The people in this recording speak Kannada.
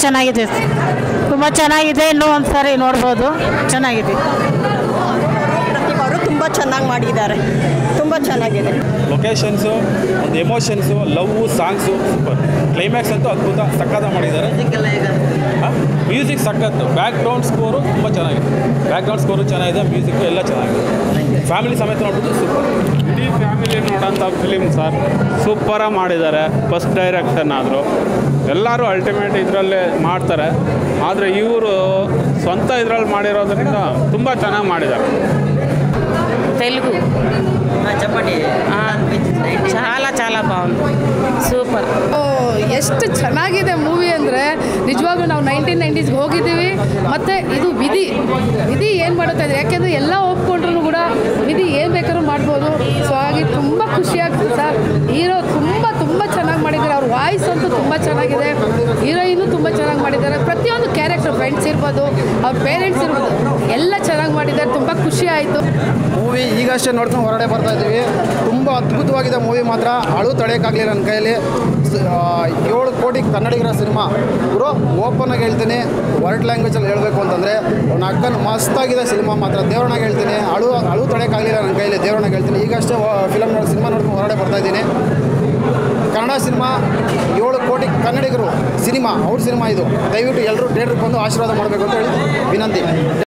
ಚೆನ್ನಾಗಿದೆ, ತುಂಬ ಚೆನ್ನಾಗಿದೆ. ಇನ್ನೂ ಒಂದು ಸಾರಿ ನೋಡ್ಬೋದು, ಚೆನ್ನಾಗಿದೆ. ಅವರು ತುಂಬ ಚೆನ್ನಾಗಿ ಮಾಡಿದ್ದಾರೆ, ತುಂಬ ಚೆನ್ನಾಗಿದೆ. ಲೊಕೇಶನ್ಸು, ಒಂದು emotions, love songs super. Climax ಅಂತೂ ಅದ್ಭುತ, ಸಕ್ಕತ್ತ ಮಾಡಿದ್ದಾರೆ. ಮ್ಯೂಸಿಕ್ ಸಕ್ಕತ್ತು. ಬ್ಯಾಕ್ಗ್ರೌಂಡ್ ಸ್ಕೋರು ತುಂಬ ಚೆನ್ನಾಗಿದೆ. ಬ್ಯಾಕ್ಗ್ರೌಂಡ್ ಸ್ಕೋರು ಚೆನ್ನಾಗಿದೆ, ಮ್ಯೂಸಿಕ್ಕು ಎಲ್ಲ ಚೆನ್ನಾಗಿದೆ. ಫ್ಯಾಮಿಲಿ ಸಮೇತ ನೋಡ್ಬೋದು ಸೂಪರ್. ಇಡೀ ಫ್ಯಾಮಿಲಿ ನೋಡೋಂಥ ಫಿಲಿಮ್ ಸರ್, ಸೂಪರಾಗಿ ಮಾಡಿದ್ದಾರೆ. ಫಸ್ಟ್ ಡೈರೆಕ್ಷನ್ ಆದರೂ ಎಲ್ಲರೂ ಅಲ್ಟಿಮೇಟ್ ಇದರಲ್ಲೇ ಮಾಡ್ತಾರೆ. ಆದರೆ ಇವರು ಸ್ವಂತ ಇದರಲ್ಲಿ ಮಾಡಿರೋದ್ರಿಂದ ತುಂಬ ಚೆನ್ನಾಗಿ ಮಾಡಿದ್ದಾರೆ. తెలుగు చాలా చాలా బాగుంది, సూపర్. ಎಷ್ಟು ಚೆನ್ನಾಗಿದೆ ಮೂವಿ ಅಂದರೆ ನಿಜವಾಗ್ಲೂ ನಾವು 1990s ಹೋಗಿದ್ದೀವಿ. ಮತ್ತು ಇದು ವಿಧಿ ಏನು ಮಾಡುತ್ತಾ ಇದೆ, ಯಾಕೆಂದರೆ ಎಲ್ಲ ಒಪ್ಕೊಂಡ್ರೂ ಕೂಡ ವಿಧಿ ಏನು ಬೇಕಾದ್ರೂ ಮಾಡ್ಬೋದು. ಸೊ ಹಾಗೆ ತುಂಬ ಖುಷಿಯಾಗ್ತದೆ ಸರ್. ಹೀರೋ ತುಂಬ ಚೆನ್ನಾಗಿ ಮಾಡಿದ್ದಾರೆ. ಅವ್ರ ವಾಯ್ಸ್ ಅಂತೂ ತುಂಬ ಚೆನ್ನಾಗಿದೆ. ಹೀರೋಯಿನ್ನು ತುಂಬ ಚೆನ್ನಾಗಿ ಮಾಡಿದ್ದಾರೆ. ಪ್ರತಿಯೊಂದು ಕ್ಯಾರೆಕ್ಟರ್, ಫ್ರೆಂಡ್ಸ್ ಇರ್ಬೋದು, ಅವ್ರ ಪೇರೆಂಟ್ಸ್ ಇರ್ಬೋದು, ಎಲ್ಲ ಚೆನ್ನಾಗಿ ಮಾಡಿದ್ದಾರೆ. ತುಂಬ ಖುಷಿ ಆಯಿತು. ಮೂವಿ ಈಗಷ್ಟೇ ನೋಡ್ಕೊಂಡು ಹೊರಗಡೆ ಬರ್ತಾ ಇದ್ದೀವಿ. ತುಂಬ ಅದ್ಭುತವಾಗಿದೆ ಮೂವಿ ಮಾತ್ರ. ಅಳು ತಡೆಯೋಕ್ಕಾಗಲಿಲ್ಲ ನನ್ನ ಕೈಯಲ್ಲಿ. 7 ಕೋಟಿ ಕನ್ನಡಿಗರ ಸಿನಿಮಾ ಇವರು ಓಪನ್ನಾಗಿ ಹೇಳ್ತೀನಿ. ವರ್ಲ್ಡ್ ಲ್ಯಾಂಗ್ವೇಜಲ್ಲಿ ಹೇಳಬೇಕು ಅಂತಂದರೆ ಅವ್ನ ಅಕ್ಕನ ಮಸ್ತಾಗಿದೆ ಸಿನಿಮಾ ಮಾತ್ರ. ದೇವ್ರನಾಗ ಹೇಳ್ತೀನಿ, ಅಳು ತಡೆಯೋಕ್ಕಾಗಲಿಲ್ಲ ನನ್ನ ಕೈಯಲ್ಲಿ. ದೇವ್ರನಾಗ ಹೇಳ್ತೀನಿ. ಈಗಷ್ಟೇ ಸಿನಿಮಾ ನೋಡ್ಕೊಂಡು ಹೊರಗಡೆ ಬರ್ತಾ ಇದ್ದೀನಿ. ಕನ್ನಡ ಸಿನಿಮಾ 7 ಕೋಟಿ ಕನ್ನಡಿಗರು ಸಿನಿಮಾ, ಅವ್ರ ಸಿನಿಮಾ ಇದು. ದಯವಿಟ್ಟು ಎಲ್ಲರೂ ಥಿಯೇಟ್ರಿಗೆ ಬಂದು ಆಶೀರ್ವಾದ ಮಾಡಬೇಕು ಅಂತ ಹೇಳಿ ವಿನಂತಿ.